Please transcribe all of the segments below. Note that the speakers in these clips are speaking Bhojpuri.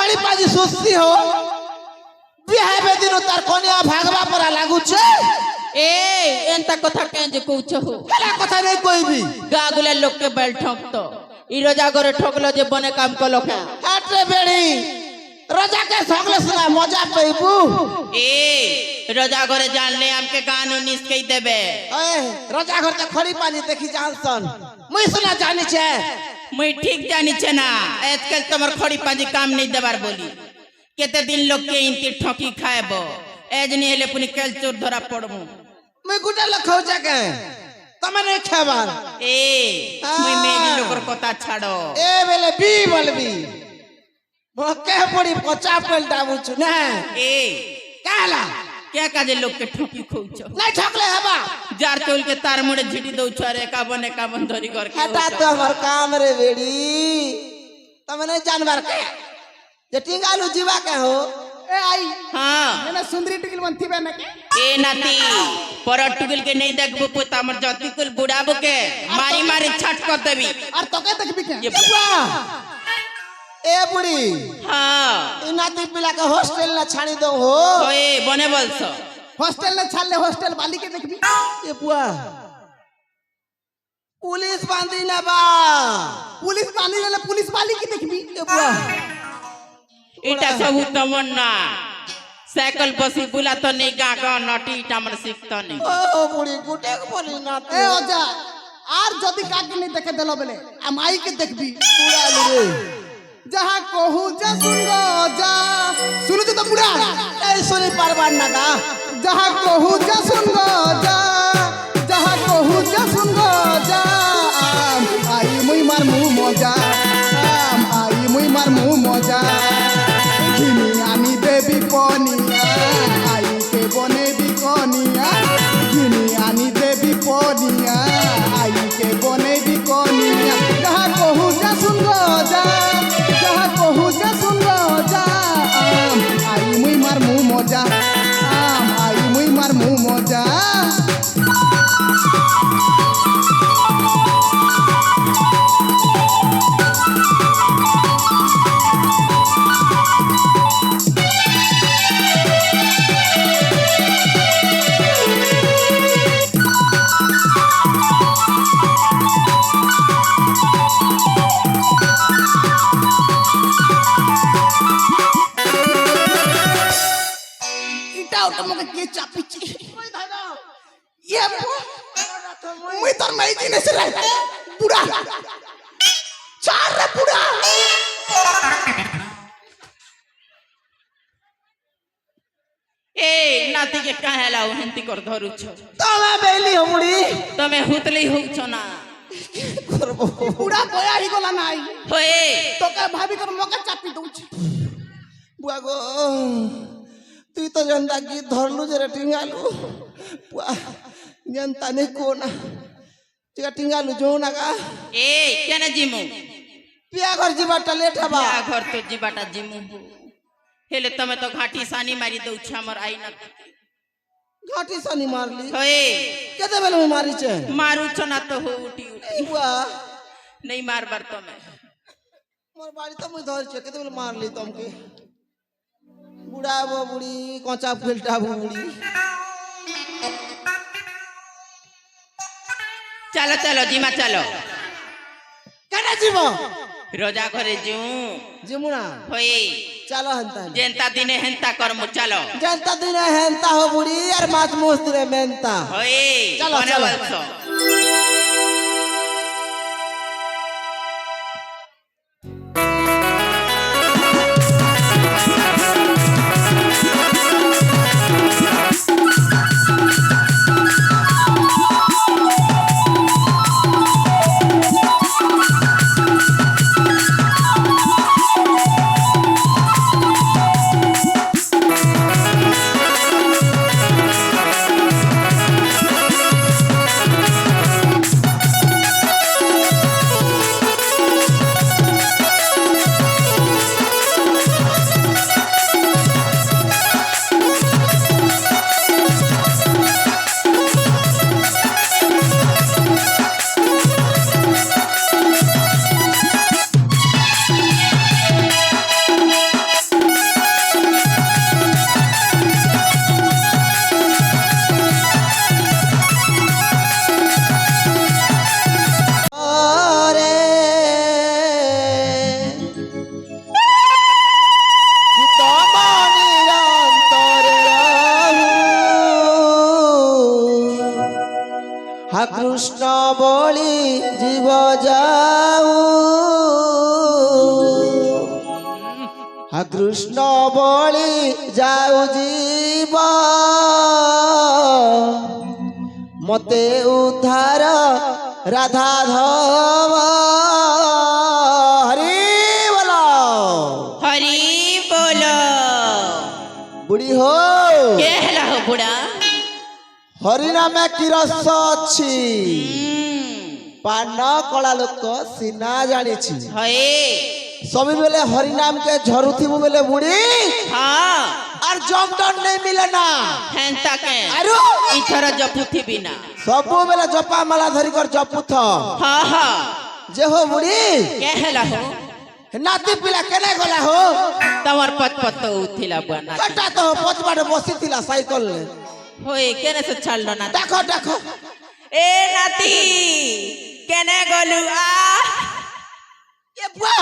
खड़ी पाजी सुस्ती हो बिहाय बेदिन तार कन्या भागवा परा लागू छे ए एंता कथा के जे कहू हो केला कथा नहीं कोई भी गागुले लोग के बेल ठोकतो ई रोजा करे ठोकलो जे बने काम कलो के हटरे बेड़ी रोजा के ठोकले सुना मजा पेबू ए रोजा करे जान ले हमके गानो निस कई देबे ए रोजा घर ते खड़ी पानी देखी जानसन मुई सुना जानी छे मुई ठीक जानी छे ना आजकल तमर खड़ी पाजी काम नहीं देबार बोली केते दिन लोग के इनती ठोकी खाएबो एजनी हेले पुनी केल चोर धरा पड़मु मुई गुटा लखौ जाके तमने खेबार ए मुई मेजी लोकर कथा छाड़ो ए बेले बी बोलबी भके पड़ी पचा पलटा बुछु ना ए काला क्या काजे लोग के ठोकी खोउछो नहीं ठोकले हबा जार चोल के तार मुड़े झिटी दउ छरे का बन धरी घर के हटा तो हमर काम रे बेड़ी तमने जानवर के जे टिंगालू जीवा के हो ए आई हां मैंने सुंदरी टिकल बनती बे ना के ए नाती पर टुगल के नहीं देखबो पोता हमर जति कुल बुढ़ाबो के मारी मारी छट कर देबी और तो के देखबी के ये ए बुढ़ी हां ई नाती पिला के हॉस्टल ना छानी दो हो ओए बने बोलसो हॉस्टल ने छाल ले हॉस्टल वाली के देखबी ए बुआ पुलिस बांधी ना बा पुलिस वाली ले पुलिस वाली की देखबी ए बुआ इटा सब तमन्ना साइकिल बसी बुला तो नहीं गागा नटी इटा मन सिखतो नहीं ओ बुढ़ी गुटे को बोली नाती ए ओजा आर जदी काके नहीं देखे देलो बेले आ माई के देखबी पूरा रे जहां कहू जा सुन गो जा सुनु तो पूरा ए सुनी परवान ना का जहां कहू जा सुन गो जा जहां कहू जा सुन गो जा आई मुई मार मुंह मजा आई मुई मार मुंह मजा घिनी आनी देवी कोनिया आई के बने भी कोनिया घिनी आनी देवी कोनिया आई के बने भी कोनिया जहां कहू जा सुन गो जा जहां कहू जा सुन गो जा आई मुई मार मुंह मजा आई मुई मार मुंह मजा के चापीची ये मैं तो मैं जी नहीं रहा बुढ़ा चार रे बुढ़ा ए नाती के काहे लाउ हंती कर धरु छ तमे बेली हमड़ी तमे हुतली हो छ ना करबो बुढ़ा बोया ही गोला नाही होए तो का भाभी कर मौका चापी दउ छी बुआ गो तू तो जनता की धरलू जरे टिंगालू बुआ जनता ने कोना टिका टिंगालू जो ना का ए केना जिमु पिया घर जीवाटा लेट हबा या घर तो जीवाटा जिमु हेले तमे तो घाटी सानी मारी दउ छ हमर आई ना घाटी सानी मारली होए केते बेल में मारी छे मारू छ ना तो हो उठी उठी बुआ नहीं मार बार तमे मोर बाड़ी तो मुई धर छे केते बेल मारली तुमके बुढ़ा वो बुढ़ी कोचा फिल्टा वो बुढ़ी चलो चलो जीमा चलो केना जीवो रोजा घरे जू जिमुना होए चलो हंता जेंता दिने हेंता करमु चलो जनता दिन हेंता हो बुढ़ी यार मात मोस्त रे मेंता होए चलो, बने चलो। बोलसो বলি জীব যাও কৃষ্ণ বলি যাও জীব মতে উদ্ধার রাধাধব হরি বল হরি বলো। বুড়ি হো কে হেলা হো বুড়া? হরি নামে কি রস ଅଛି পান কলা লোক সিনা জানিছি হয়ে সবিবেলে হরি নাম কে ঝরুথিবু বেলে বুড়ি হ্যাঁ আর জমদন নেই মিলে না হেন্তা কে আরো ইথর জপুথিবি না ସବୁବେଳେ ଜପା ମାଳା ଧରିକର ଜପୁଥ হ্যাঁ হ্যাঁ যে হো বুড়ি কে হেলা হো? নাতি পিলা কেনে গলা হো তোমার পত পত উঠিলা বুয়া না কটা তো পচবাড়ে বসিଥିଲା সাইকেল রে হয়ে কেনে সে ছাড়লো না? দেখো দেখো এ নাতি কেনে গলু আ এ বুয়া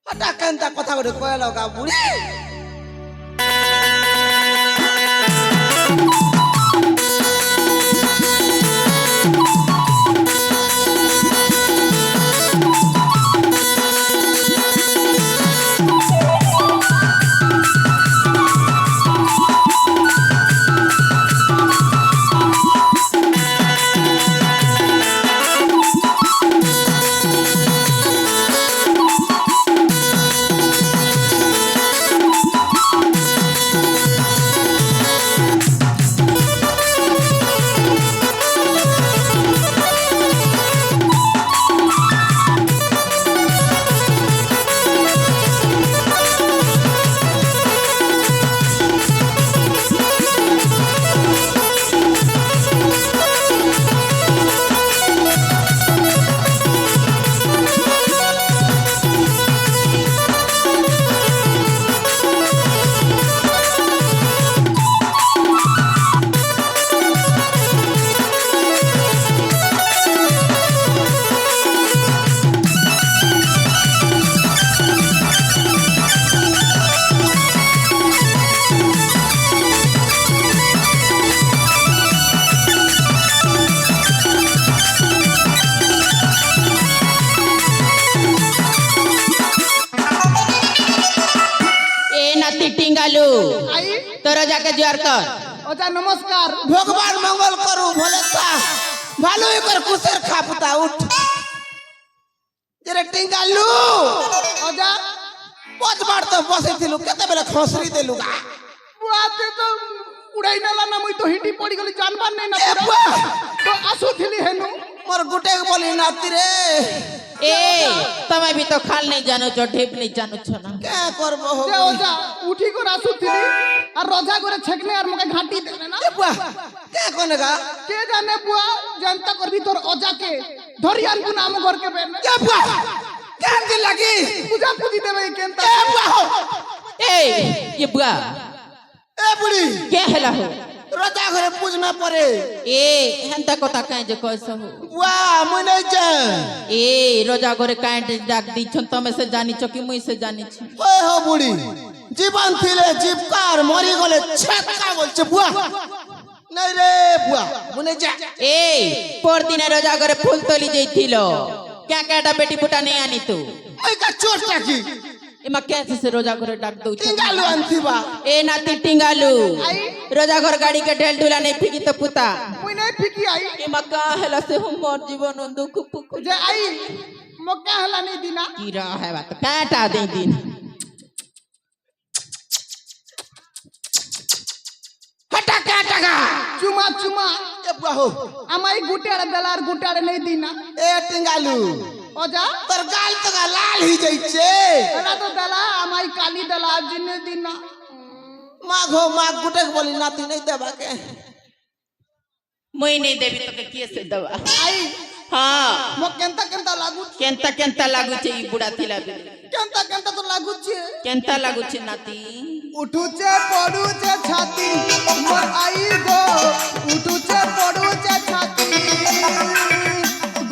হটা কেনতা কথা করে কয়লা গা বুড়ি টিঙ্গালু আই তোরা যাকে জোয়ার কর। ওজা নমস্কার। ভগবান মঙ্গল করু ভলে তা ভালোই কর কুসের খাপুতা উঠ জেরে টিঙ্গালু ওজা পচবাড় তো বসেছিলু কেতেবেলে খসরি দেলু গা বুয়াতে তো উড়াই নেলা না মুই তো হিটি পড়ি গলি জানবার নাই না এ বুয়া তো আসুথিলি হেনু মোর গুটে বলি নাতি রে এ তুমি भी तो खाल नहीं जानो छो ढेप नहीं जानो छो ना কে করব হো যে ওজা উঠি করে আসুথিলি আর রজা করে ছেকনে আর মুকে ঘাটি দেবে না এ বুয়া কে কোনে গা কে জানে বুয়া জানতা করবি তোর ওজাকে ধরি আনবু না আম ঘরকে বেন এ বুয়া কেন দি লাগি পূজা পুজি দেবে কেনতা এ বুয়া হো ए ये बुआ এ বুড়ি क्या हेला हो রোজা ঘরে পূজনা পরে ए हंता कोता काहे जे कैसे हो বুয়া মুই নাই যা ए रोजा गोरे काहे डाक दी छन तमे से जानी छ कि मुई से जानी छ ওই হো বুড়ি জীবন থিলে জীবকার মরি গলে ছেকা বলছে বুয়া নাই রে বুয়া মুই যা ए पर दिन रोजा गोरे फूल तोली जइथिलो क्या केटा बेटी बुटा नहीं आनी तू ওই কা চোরটা কি एमा कैसे से रोजा गोरे डाक दउ छ টিঙ্গালু আনতিবা ए नाती टिंगालू आई रोजा घर गाड़ी के ढेल ढुला नहीं फिकी तो पुता মুই নাই ফিকি আই एमा का हेला से हम मोर जीवन दुख फुक যে আই মক্কা হলা নাই দিনা कीरा है बात काटा दे दिन হটা কাটাগা চুমা চুমা এ বুয়া হো আমাই গুটাড়ে দেলার গুটাড়ে নাই দিনা এ টিঙ্গালু ওজা তোর গাল তো গা লাল হই যাইছে এলা তো দেলা আমাই কালি দেলা জিনে দিনা মাঘো মাঘ গুটে বলি নাতি নাই দেবাকে मुई नहीं देवी तो के किए से दवा আই हां মো কেনতা কেনতা লাগু केंता केंता लागू छे ई बुढ़ा थिला बे কেনতা কেনতা তো লাগুছে केंता लागू छे नाती উঠুছে পড়ুছে ছাতি মোর আই গো উঠুছে পড়ুছে ছাতি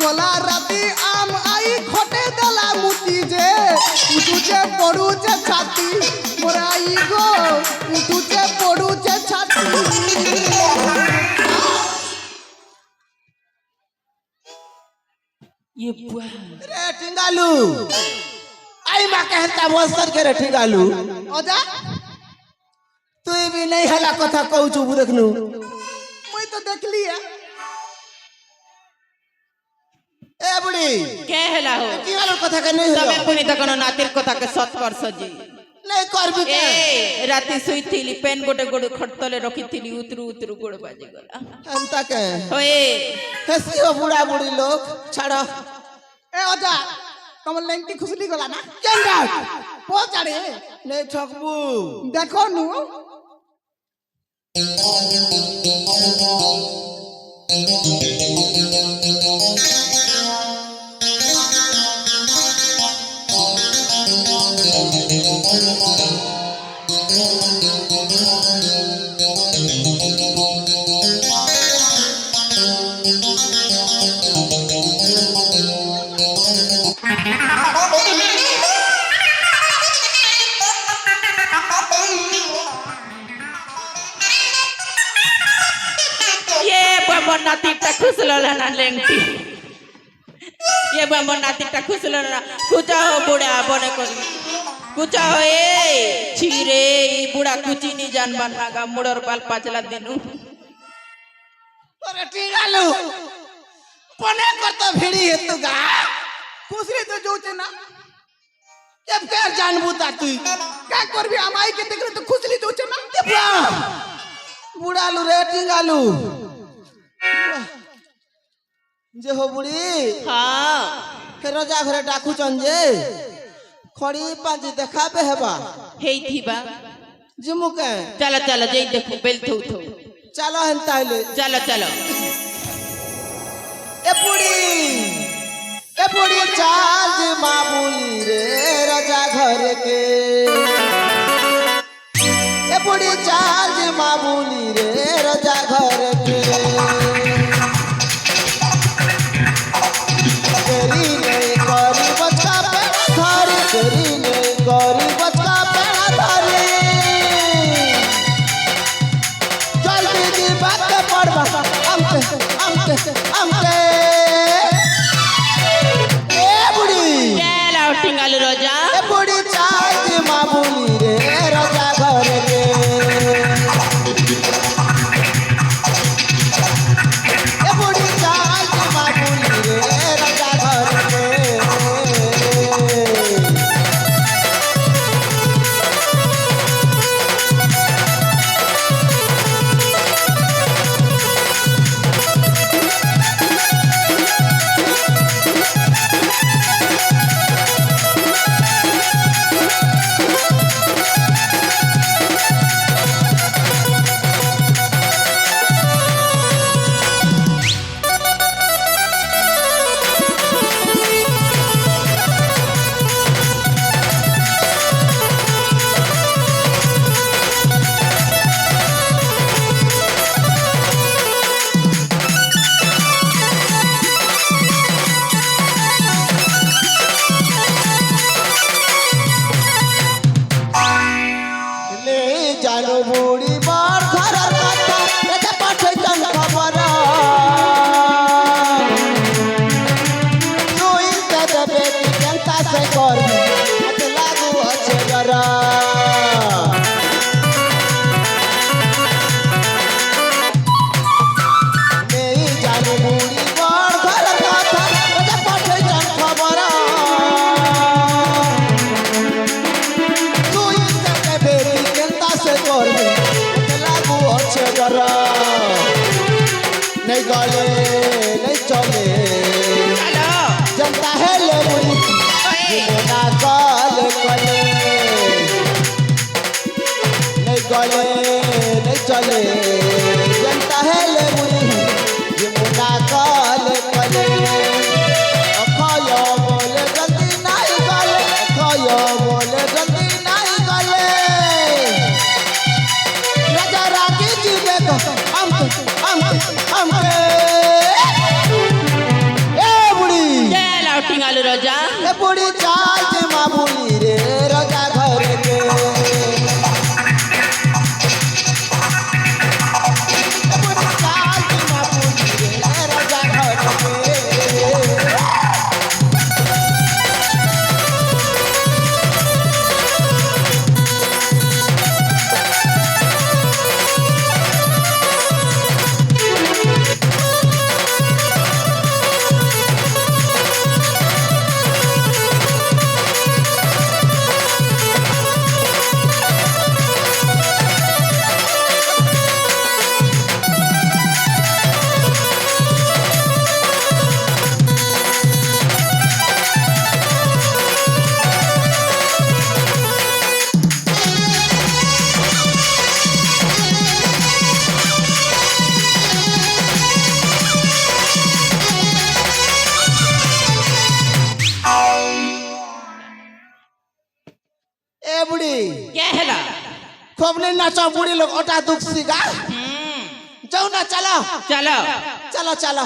গলা রাতি আম আই খটে দেলা মুতি যে উঠুছে পড়ুছে ছাতি মোর আই গো উঠুছে পড়ুছে ছাতি ये बुआ रे टिंगालू आई माँ कहता बसर के रे टिंगालू अजा तू भी नहीं हला कथा कहू चुप देखनु मुई तो देखली है ए बुढ़ी के हेला हो टिंगालू कथा के नहीं तबे हला पुनी तक नातिर कथा के 7 वर्ष जी नहीं कर भी के ए राती सुईथिली पेन गोटे गोड़ खटतले रखिथिली उतरू उतरू गोड़ बाजे गला अंता के ओए हसी हो बुढ़ा बुढ़ी लोग छाड़ो ए अजा कमल लेंटी खुसली गला ना चंदा पहुंचाड़े नहीं ठकबू देखो नु ये बाबा नातीटा खुसलला ना लेंटी ये बाबा नातीटा खुसलला कुचा हो बुढ़ा बने करी कुचा हो ए छिरे ई बुढ़ा कुची नी जान बनागा मुड़र बाल पाचला दिनु अरे टिंगालू पने करता भिड़ी है तू गा खुसली तो जोचे ना जब कर जानबू ता तू का करबी अमाई के देखले तो खुसली जोचे ना बुढ़ालू रे टिंगालू जे हो बुढ़ी हां फिर रोजा घरे डाकू चंजे खड़ी पाजी देखाबे हेबा हेई थीबा जिमु के चलो चलो जई देखो बेल थौ थौ चलो हन ताइले चलो चलो ए बुढ़ी चाल जे मामूली रे रोजा घरे के ए बुढ़ी चाल जे मामूली रे रोजा घरे के तेरी नहीं करी बचका पे धारी तेरी नहीं करी बचका पे धारी जल्दी दी बात पड़वा हमके ए बुढ़ी के लाउटिंगल रोजा ए बुढ़ी चाल जे मामूली रे रोजा घर के ए बुढ़ी चाल जे मामूली रे रोजा घर के जानो बूढ़ी बार घर कथा रचा पाठे जन खबर जोई से दबे की जनता से कर मत लागू अच्छे जरा नहीं जानो बूढ़ी बार घर कथा रचा पाठे जन खबर जोई से दबे की जनता से कर लागू अच्छे जरा नहीं गले नहीं चले चलो जनता है ले बुढ़ी ना गले गले नहीं गले नहीं चले जनता है ले बुढ़ी ना गले गले खायो बोले जल्दी नहीं गले खायो बोले जल्दी नहीं गले नजर आके जीवे को हम ए बुढ़ी के लाउटिंगल रोजा ए बुढ़ी चाल जे मामूली रे रोजा घर के বুড়ি কে হেলা খুব নেই নাচো বুড়ি লোক ওটা দুঃখী গা যাও না চলো চলো চলো চলো